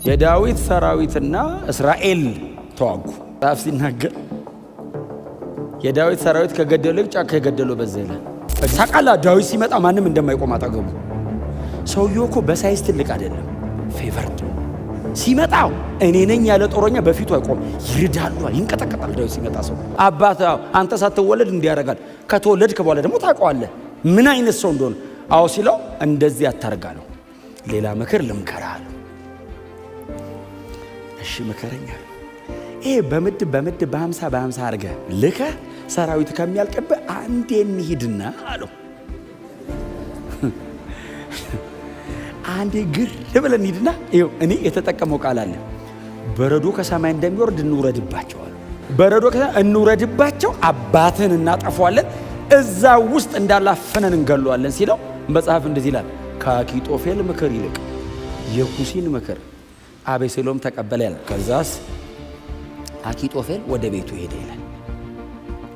የዳዊት ሰራዊትና እስራኤል ተዋጉ። ጻፍ ሲናገር የዳዊት ሰራዊት ከገደለው ጫካ የገደለው በዛ ይላል። ታቃላ ዳዊት ሲመጣ ማንም እንደማይቆም አጠገቡ። ሰውየው እኮ በሳይዝ ትልቅ አይደለም፣ ፌቨርድ ሲመጣው እኔ ነኝ ያለ ጦረኛ በፊቱ አይቆም፣ ይርዳሉ፣ ይንቀጠቀጣል። ዳዊት ሲመጣ ሰው አባት አንተ ሳትወለድ እንዲያረጋል፣ ከተወለድክ በኋላ ደግሞ ታውቀዋለህ ምን አይነት ሰው እንደሆነ። አዎ ሲለው እንደዚህ አታርጋለሁ፣ ሌላ ምክር ልምከርህ አለው። እሺ ምከረኛ። ይሄ በምድብ በ50 አድርገህ ልከህ ሰራዊት ከሚያልቅብህ አንዴ እንሂድና አለው። አንዴ ግር ብለን እንሂድና ይኸው እኔ የተጠቀመው ቃል አለ። በረዶ ከሰማይ እንደሚወርድ እንውረድባቸው አለ። በረዶ ከሰማይ እንውረድባቸው፣ አባትህን እናጠፋዋለን፣ እዛ ውስጥ እንዳላፈነን እንገለዋለን ሲለው መጽሐፍ እንደዚህ ይላል፣ ከአኪጦፌል ምክር ይልቅ የኩሲን ምክር አቤሴሎም ተቀበለ ያለ። ከዛስ አኪጦፌል ወደ ቤቱ ሄደ ይላል።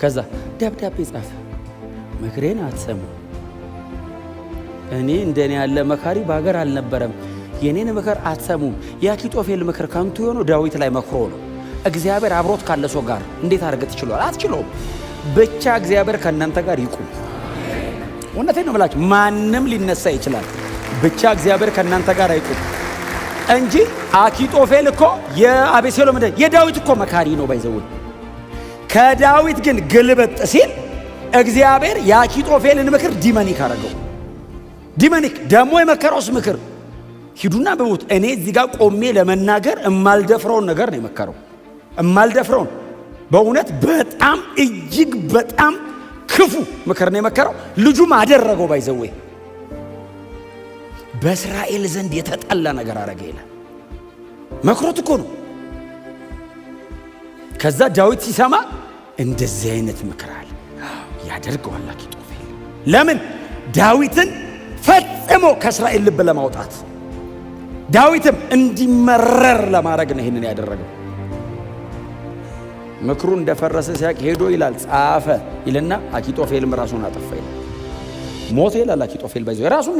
ከዛ ደብዳቤ ጻፈ፣ ምክሬን አትሰሙ፣ እኔ እንደኔ ያለ መካሪ በሀገር አልነበረም፣ የኔን ምክር አትሰሙም። የአኪጦፌል ምክር ከንቱ የሆነው ዳዊት ላይ መክሮ ነው። እግዚአብሔር አብሮት ካለ ሰው ጋር እንዴት አድርገህ ትችሏል? አትችለውም። ብቻ እግዚአብሔር ከእናንተ ጋር ይቁም። እውነቴን ነው የምላችሁ፣ ማንም ሊነሳ ይችላል፣ ብቻ እግዚአብሔር ከእናንተ ጋር አይቁም እንጂ አኪጦፌል እኮ የአቤሴሎም የዳዊት እኮ መካሪ ነው ባይዘው። ከዳዊት ግን ግልበጥ ሲል እግዚአብሔር የአኪጦፌልን ምክር ዲመኒክ አረገው። ዲመኒክ ደግሞ የመከረውስ ምክር ሂዱና በቦት እኔ እዚህ ጋር ቆሜ ለመናገር እማልደፍረውን ነገር ነው የመከረው። እማልደፍረውን በእውነት በጣም እጅግ በጣም ክፉ ምክር ነው የመከረው። ልጁም አደረገው ባይዘው። በእስራኤል ዘንድ የተጠላ ነገር አረገ ይላል። መክሮት እኮ ነው። ከዛ ዳዊት ሲሰማ እንደዚህ አይነት ምክር አለ ያደርገዋል አኪጦፌል። ለምን? ዳዊትን ፈጽሞ ከእስራኤል ልብ ለማውጣት ዳዊትም እንዲመረር ለማድረግ ነው ይህንን ያደረገው። ምክሩ እንደፈረሰ ሲያቅ ሄዶ ይላል ጻፈ ይልና አኪጦፌልም ራሱን አጠፋ ይላል። ሞተ ይላል አኪጦፌል ባይዘው ራሱን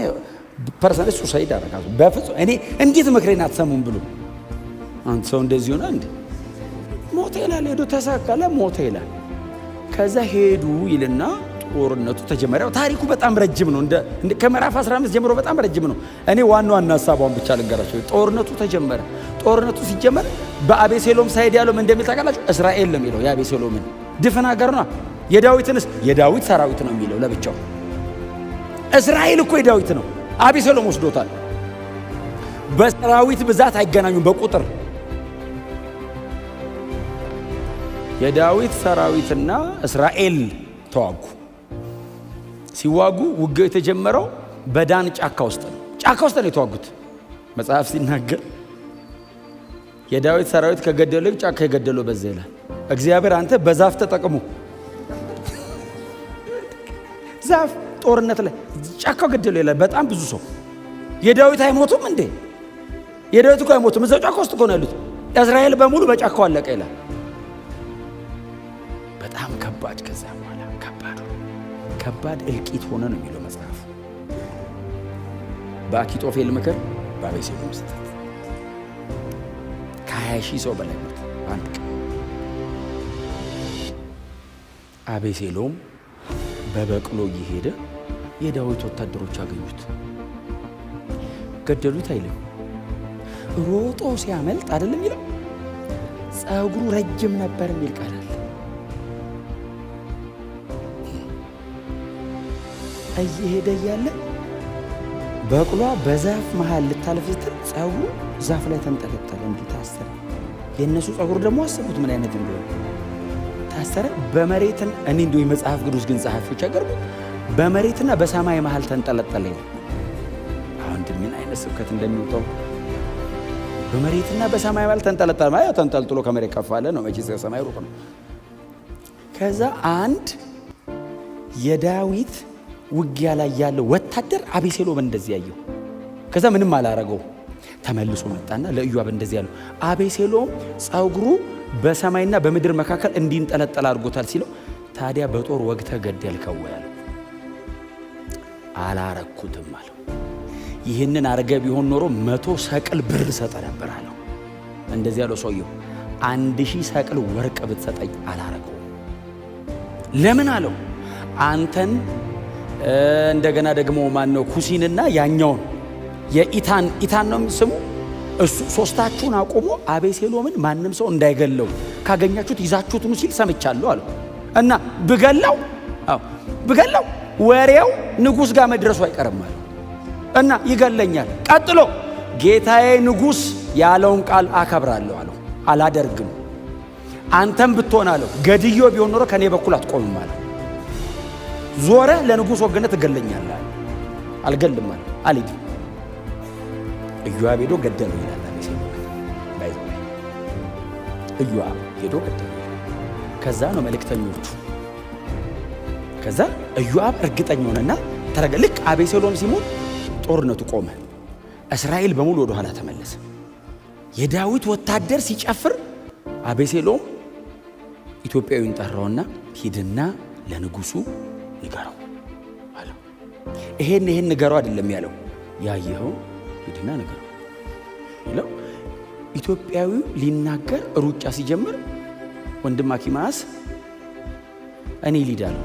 ፐርሰን ሱሳይድ አረጋው። በፍጹም እኔ እንዴት ምክሬን አትሰሙም ብሎ አንተ ሰው እንደዚህ ሆነ እንዴ? ሞተ ይላል። ሄዶ ተሳካለ፣ ሞተ ይላል። ከዛ ሄዱ ይልና ጦርነቱ ተጀመረ። ታሪኩ በጣም ረጅም ነው። እንደ ከምዕራፍ 15 ጀምሮ በጣም ረጅም ነው። እኔ ዋና ሐሳቧን ብቻ ልንገራችሁ። ጦርነቱ ተጀመረ። ጦርነቱ ሲጀመር በአቤሴሎም ሳይድ ያለው እንደሚል ታውቃላችሁ? እስራኤል ነው የሚለው የአቤሴሎምን ድፍን ሀገር ነው። የዳዊትንስ የዳዊት ሰራዊት ነው የሚለው ለብቻው። እስራኤል እኮ የዳዊት ነው፣ አቤሴሎም ወስዶታል። በሰራዊት ብዛት አይገናኙም በቁጥር። የዳዊት ሰራዊትና እስራኤል ተዋጉ። ሲዋጉ ውጊያው የተጀመረው በዳን ጫካ ውስጥ ነው። ጫካ ውስጥ ነው የተዋጉት። መጽሐፍ ሲናገር የዳዊት ሰራዊት ከገደለው ጫካ የገደለው በዛ ይላል። እግዚአብሔር አንተ በዛፍ ተጠቅሙ፣ ዛፍ ጦርነት ላይ ጫካው ገደለው ይላል። በጣም ብዙ ሰው የዳዊት አይሞቱም እንዴ? የዳዊት እኮ አይሞቱም፣ እዛው ጫካ ውስጥ እኮ ነው ያሉት። እስራኤል በሙሉ በጫካው አለቀ ይላል። በጣም ከባድ፣ ከዛ በኋላ ከባድ እልቂት ሆነ ነው የሚለው መጽሐፍ። በአኪጦፌል ምክር በአቤሴሎም ስህተት ከ20,000 ሰው በላይ ሞተ አንድ ቀን። አቤሴሎም በበቅሎ እየሄደ የዳዊት ወታደሮች አገኙት። ገደሉት አይልም፣ ሮጦ ሲያመልጥ አይደለም ይላል። ጸጉሩ ረጅም ነበር የሚል ቃል አለ። እየሄደ እያለ በቅሏ በዛፍ መሃል ልታልፍ ስትል ጸጉሩ ዛፍ ላይ ተንጠለጠለ፣ እንዲህ ታሰረ። የእነሱ ጸጉር ደግሞ አሰቡት ምን አይነት እንደሆነ ታሰረ። በመሬትን እኔ እንደው የመጽሐፍ ቅዱስ ግን ጸሐፊዎች አገርኩ በመሬትና በሰማይ መሃል ተንጠለጠለ። አሁን ምን አይነት ስብከት እንደሚወጣው በመሬትና በሰማይ መሃል ተንጠለጠለ ማለት ተንጠልጥሎ ከመሬት ከፍ አለ ነው። መቼስ ከሰማይ ሩቅ ነው። ከዛ አንድ የዳዊት ውጊያ ላይ ያለው ወታደር አቤሴሎም እንደዚህ ያየው። ከዛ ምንም አላረገው፣ ተመልሶ መጣና ለኢዮአብ እንደዚህ ያለው አቤሴሎም ጸጉሩ በሰማይና በምድር መካከል እንዲንጠለጠል አድርጎታል ሲለው፣ ታዲያ በጦር ወግተህ ገደልከው ያለው። አላረኩትም አለው። ይህንን አርገ ቢሆን ኖሮ 100 ሰቅል ብር ሰጠ ነበር አለው። እንደዚህ ያለው ሰውየው 1000 ሰቅል ወርቅ ብትሰጠኝ አላረገው። ለምን አለው? አንተን እንደገና ደግሞ ማነው ኩሲንና ያኛውን የኢታን ነው ስሙ፣ እሱ ሶስታችሁን አቆሞ አቤሴሎምን ማንም ሰው እንዳይገለው ካገኛችሁት ይዛችሁት ኑ ሲል ሰምቻለሁ አለው። እና ብገለው ወሬው ንጉሥ ጋር መድረሱ አይቀርም አለ እና ይገለኛል። ቀጥሎ ጌታዬ ንጉሥ ያለውን ቃል አከብራለሁ አለው። አላደርግም። አንተም ብትሆን አለው ገድዮ ቢሆን ኖሮ ከኔ በኩል አትቆምም አለው። ዞረ ለንጉሥ ወገነ ትገለኛለህ። አልገልም አለ። አልሄድም። ኢዮአብ ሄዶ ገደለው ይላል አቤሴሎም። ኢዮአብ ሄዶ ገደለው። ከዛ ነው መልእክተኞቹ። ከዛ ኢዮአብ እርግጠኛ ሆነና ልክ አቤሴሎም ሲሞት ጦርነቱ ቆመ። እስራኤል በሙሉ ወደ ኋላ ተመለሰ። የዳዊት ወታደር ሲጨፍር አቤሴሎም ኢትዮጵያዊን ጠራውና ሂድና ለንጉሱ ንገረው አለው። ይሄን ንገረው አይደለም ያለው፣ ያየኸው ሂድና ንገረው ይለው። ኢትዮጵያዊው ሊናገር ሩጫ ሲጀምር ወንድም አኪማስ እኔ ሊዳለው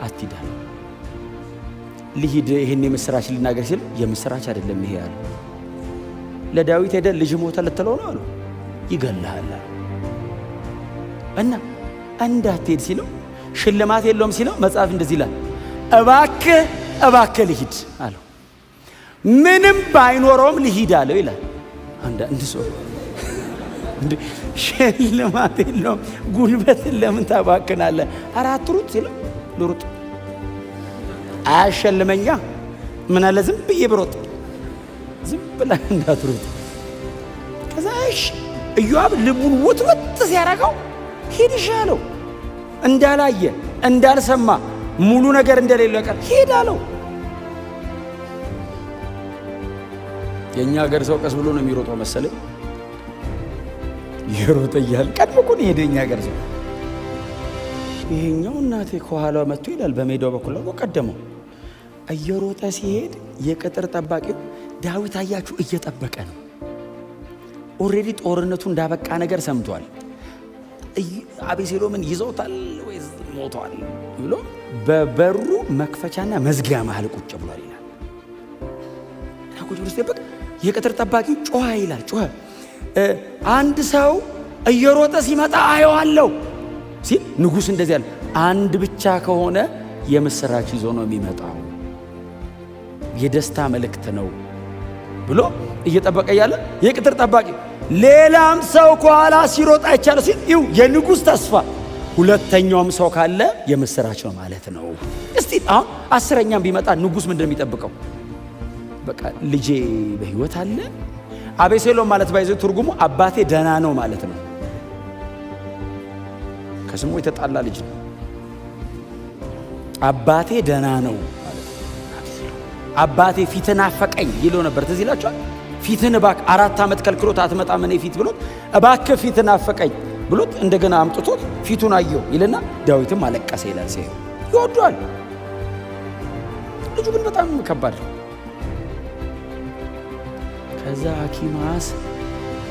አትሂዳለሁ ልሂድ ይሄን የምስራች ልናገር ሲል የምስራች አይደለም ይሄ ያለው። ለዳዊት ሄደ ልጅ ሞተ ልትለው ነው አለው። ይገላል እና እንዳትሄድ ሲለው ሽልማት የለውም ሲለው መጽሐፍ እንደዚህ ይላል፣ እባክህ ልሂድ አለው። ምንም ባይኖረውም ልሂድ አለው ይላል። አንድ ሰው ሽልማት የለውም ጉልበትን ለምን ታባክናለህ? ኧረ አትሩጥ ሲለው ልሩጥ አያሸልመኛ ምን አለ ዝም ብዬ ብሮጥ፣ ዝም ብላ እንዳትሩጥ። ከዛ እሺ ኢዮአብ ልቡን ውጥውጥ ሲያረጋው ሂድ አለው። እንዳላየ እንዳልሰማ ሙሉ ነገር እንደሌለ ቀር ሂድ አለው። የኛ ሀገር ሰው ቀስ ብሎ ነው የሚሮጠው መሰለኝ። ይሮጥ እያለ ቀድሞ እኮ ነው የሄደው የኛ ሀገር ሰው። ይሄኛው እናቴ ከኋላው መጥቶ ይላል በሜዳው በኩል ነው ቀደመው። እየሮጠ ሲሄድ የቅጥር ጠባቂው ዳዊት አያችሁ እየጠበቀ ነው። ኦሬዲ ጦርነቱ እንዳበቃ ነገር ሰምቷል። አቤሴሎምን ይዘውታል ወይስ ሞቷል ብሎ በበሩ መክፈቻና መዝጊያ መሃል ቁጭ ብሏል ይላል። ቁጭ ብሎ ሲጠብቅ የቅጥር ጠባቂው ጮኸ ይላል። ጮኸ አንድ ሰው እየሮጠ ሲመጣ አየዋለሁ ሲል ንጉሥ እንደዚህ ያለ አንድ ብቻ ከሆነ የምስራች ይዞ ነው የሚመጣው፣ የደስታ መልእክት ነው ብሎ እየጠበቀ ያለ የቅጥር ጠባቂ ሌላም ሰው ከኋላ ሲሮጥ አይቻለሁ ሲል ይው የንጉሥ ተስፋ ሁለተኛውም ሰው ካለ የምስራች ነው ማለት ነው። እስቲ አሁን 10ኛም ቢመጣ ንጉሥ ምንድን ነው የሚጠብቀው? በቃ ልጄ በሕይወት አለ። አቤሴሎም ማለት ባይዘው ትርጉሙ አባቴ ደህና ነው ማለት ነው። ከስሙ የተጣላ ልጅ ነው። አባቴ ደህና ነው ማለት ነው። አባቴ ፊትን አፈቀኝ ይለው ነበር። ትዝ ይላችኋል። ፊትን እባክህ 4 ዓመት ከልክሎት አትመጣም እኔ ፊት ብሎት እባክህ ፊትን አፈቀኝ ብሎት እንደገና አምጥቶት ፊቱን አየው ይልና ዳዊትም አለቀሰ ይላል። ሲያየው ይወዷል። ልጁ ግን በጣም ከባድ ነው። ከዛ አኪማስ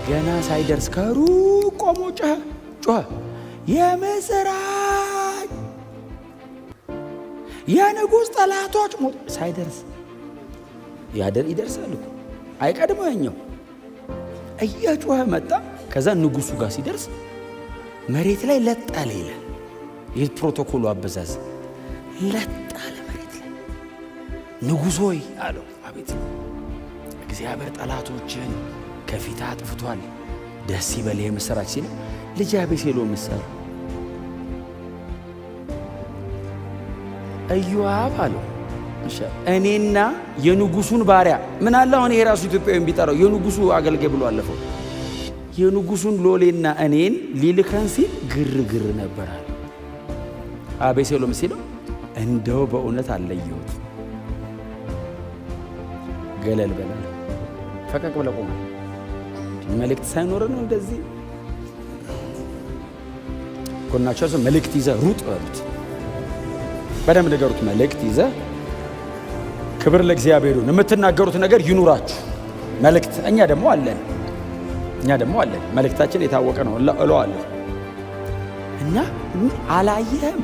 ገና ሳይደርስ ከሩቅ ቆሞ ጮኸ የምስራች የንጉሥ ጠላቶች ሞት ሳይደርስ ይደርሳል እኮ አይቀድመው ያኛው እየጮኸ መጣ። ከዛ ንጉሡ ጋር ሲደርስ መሬት ላይ ለጣለ ይላል። ይህ ፕሮቶኮሉ አበዛዝ ለጣለ መሬት ላይ ንጉሥ ሆይ አለው። አቤት እግዚአብሔር ጠላቶችን ከፊት አጥፍቷል፣ ደስ ይበልህ የምስራች ሲል ልጅ አቤሴሎም ምሰር ኢዮአብ አለው እኔና የንጉሱን ባሪያ ምን አለ አሁን ይሄ ራሱ ኢትዮጵያዊ ቢጠራው የንጉሱ አገልጋይ ብሎ አለፈው። የንጉሱን ሎሌና እኔን ሊልከን ሲል ግርግር ነበራል። አቤሴሎም ሲለው እንደው በእውነት አለየሁት። ገለል በላል ፈቀቅ ብለህ ቆም። መልእክት ሳይኖር ነው እንደዚህ ኮናቸው ሰው መልእክት ይዘህ ሩጥ በሉት። በደንብ ንገሩት። መልእክት ይዘህ ክብር ለእግዚአብሔር ይሁን። የምትናገሩት ነገር ይኑራችሁ። መልእክት እኛ ደግሞ አለን። እኛ ደግሞ አለን። መልእክታችን የታወቀ ነው እለዋለሁ። እና አላየህም?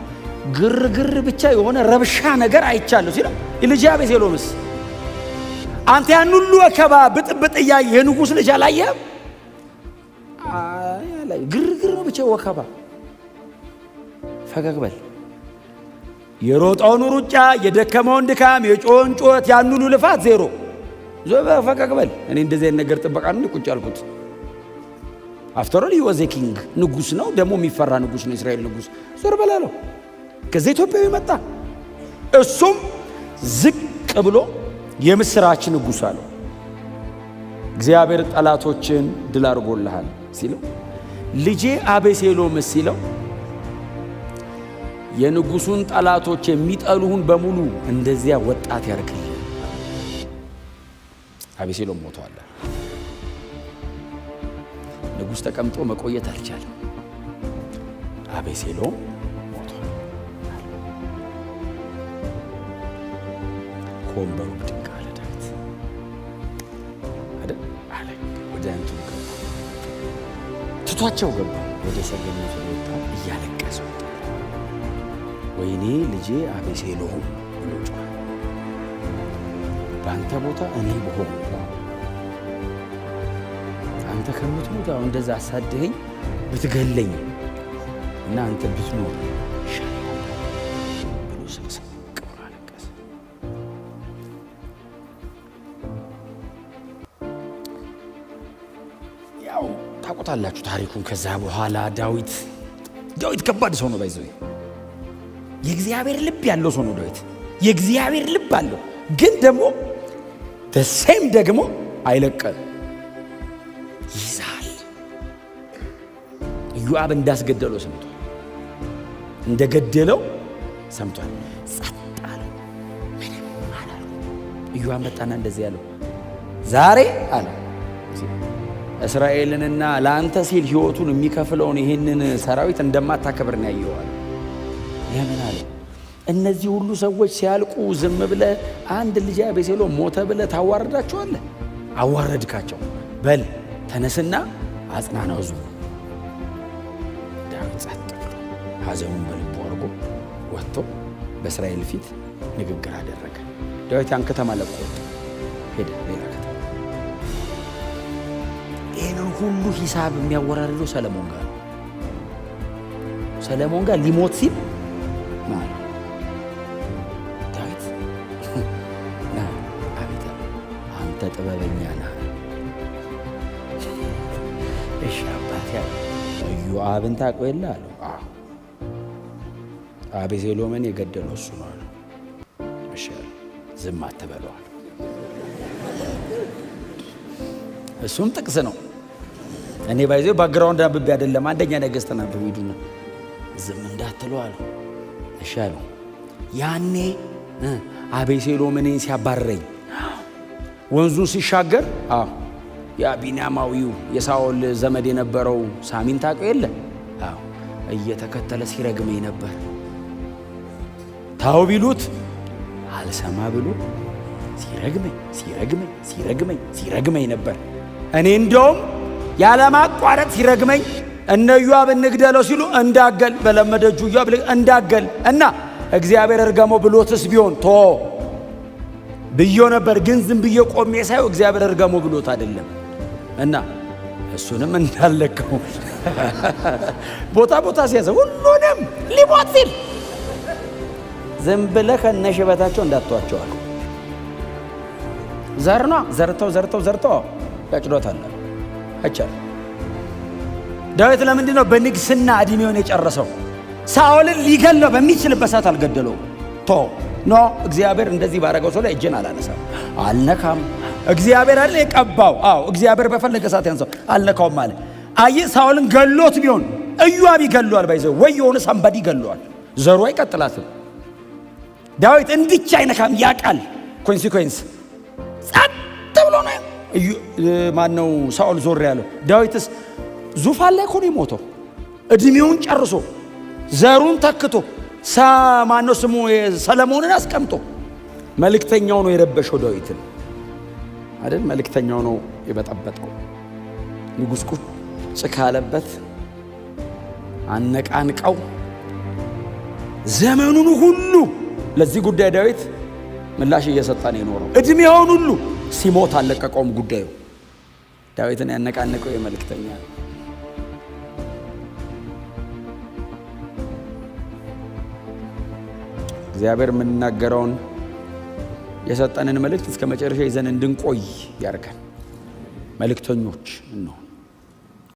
ግርግር ብቻ የሆነ ረብሻ ነገር አይቻለሁ ሲለው ልጅ አቤሴሎምስ አንተ ያን ሁሉ ወከባ ብጥብጥ እያየህ የንጉሥ ልጅ አላየህም? ግርግር ነው ብቻ ወከባ። ፈገግ በል። የሮጠውን ሩጫ፣ የደከመውን ድካም፣ የጮኸውን ጩኸት፣ ያን ሁሉ ልፋት ዜሮ። ፈገግ በል። እኔ እንደዚህ አይነት ነገር ጥበቃ ነው ቁጭ ያልኩት። አፍተር ኦል ወዘ ኪንግ ንጉሥ ነው ደግሞ የሚፈራ ንጉሥ ነው። እስራኤል ንጉሥ ዞር በላለው። ከዚህ ኢትዮጵያዊ መጣ። እሱም ዝቅ ብሎ የምስራች ንጉሥ አለው። እግዚአብሔር ጠላቶችን ድል አድርጎልሃል ሲለው ልጄ አቤሴሎም ሲለው የንጉሡን ጠላቶች የሚጠሉህን በሙሉ እንደዚያ ወጣት ያርግልህ። አቤሴሎም ሞቷል። ንጉሥ ተቀምጦ መቆየት አልቻለም። አቤሴሎም ሞቷል። ከወንበሩ ብድግ አለ ዳዊት አይደል አለ። ወደ አንቱ ገባ፣ ትቷቸው ገባ። ወደ ሰገነቱ ወጣ፣ እያለቀሰ ወጣ። ወይኔ ልጄ አቤሴሎም ብሎ ጮኸ። በአንተ ቦታ እኔ ብሆን አንተ ከምትሞት አሁን እንደዛ አሳድኸኝ ብትገለኝ እና አንተ ብትኖር ይሻላል ብሎ ስቅስቅ ብሎ አለቀሰ። ያው ታውቁታላችሁ ታሪኩን። ከዛ በኋላ ዳዊት ከባድ ሰው ነው። ባይዘው የእግዚአብሔር ልብ ያለው ሰው ነው ዳዊት። የእግዚአብሔር ልብ አለው፣ ግን ደግሞ በሴም ደግሞ አይለቀም፣ ይዛል። ኢዮአብ እንዳስገደለው ሰምቷል፣ እንደገደለው ሰምቷል። ጸጥ አለው፣ ምንም አላለው። ኢዮአብ መጣና እንደዚህ ያለው ዛሬ አለ እስራኤልንና ለአንተ ሲል ሕይወቱን የሚከፍለውን ይህንን ሰራዊት እንደማታከብር ነው ያየዋል። ለምን አለ? እነዚህ ሁሉ ሰዎች ሲያልቁ ዝም ብለህ አንድ ልጅ አቤሴሎም ሞተ ብለህ ታዋርዳቸዋለህ? አዋረድካቸው። በል ተነስና አጽናናው ሕዝቡ። ዳዊት ጸጥ ብሎ ሐዘኑን በልቡ አድርጎ ወጥቶ በእስራኤል ፊት ንግግር አደረገ። ዳዊት ያን ከተማ ለቆ ሄደ፣ ሌላ ከተማ። ይህንን ሁሉ ሂሳብ የሚያወራርደው ሰለሞን ጋር ሰለሞን ጋር ሊሞት ሲል ማለት ዳዊት አቤት አንተ ጥበበኛ ነህ። እሺ አባቴ ኢዮአብን ታውቀው የለ አለው። አቤሴሎምን የገደለው እሱ ነው አለው። እሺ ዝም አትበለዋል። እሱም ጥቅስ ነው። እኔ ባይዘው ባክግራውንድ አንብቤ አይደለም፣ አንደኛ ነገሥት አንብቤ ሂዱና ዝም እንዳትለው አለው። እሺ አለው። ያኔ አቤሴሎም እኔን ሲያባረኝ ወንዙን ሲሻገር ያ ቢንያማዊው የሳኦል ዘመድ የነበረው ሳሚን ታውቀው የለ? እየተከተለ ሲረግመኝ ነበር። ታው ቢሉት አልሰማ ብሎ ሲረግመኝ ነበር። እኔ እንደውም ያለማቋረጥ ሲረግመኝ እነ ኢዮአብ እንግደለው ሲሉ እንዳገል በለመደጁ ኢዮአብ እንዳገል እና እግዚአብሔር እርገመው ብሎትስ ቢሆን ቶ ብዮ ነበር። ግን ዝም ብዬ ቆሜ ሳይው እግዚአብሔር እርገመው ብሎት አይደለም እና እሱንም እንዳለቀው ቦታ ሲያዘ ሁሉንም ሊሞት ሲል ዝም ብለህ ከነሽበታቸው እንዳትዋቸዋል። ዘርና ዘርተው ያጭዶታል አይቻል። ዳዊት ለምንድን ነው በንግስና እድሜውን የጨረሰው? ሳኦልን ሊገለው በሚችልበት ሰዓት አልገደለውም። እግዚአብሔር እንደዚህ ባረገው ሰው ላይ እጄን አላነሳም፣ አልነካም። እግዚአብሔር አይደል የቀባው? እግዚአብሔር በፈለገ ሰዓት ያንሳው፣ አልነካውም አለ። አየህ፣ ሳኦልን ገሎት ቢሆን ኢዮአብ ይገለዋል። ባይዘው ወይ የሆነ ሳምባዲ ይገለዋል፣ ዘሩ አይቀጥላትም። ዳዊት እንድቻ አይነካም፣ ያቃል ኮንሲኩዌንስ። ጸጥ ብሎ ነው ማነው ሳኦል ዞር ያለው። ዳዊትስ ዙፋን ላይ እኮ ነው የሞተው፣ እድሜውን ጨርሶ ዘሩን ተክቶ ማነው ስሙ ሰለሞንን አስቀምጦ። መልእክተኛው ነው የረበሸው ዳዊትን አይደል? መልእክተኛው ነው የበጠበጠው። ንጉሥ ቁጭ ካለበት አነቃንቀው ዘመኑን ሁሉ ለዚህ ጉዳይ ዳዊት ምላሽ እየሰጠ ነው የኖረው። እድሜውን ሁሉ ሲሞት አለቀቀውም ጉዳዩ። ዳዊትን ያነቃነቀው የመልእክተኛ እግዚአብሔር የምንናገረውን የሰጠንን መልእክት እስከ መጨረሻ ይዘን እንድንቆይ ያርገን። መልእክተኞች ነው።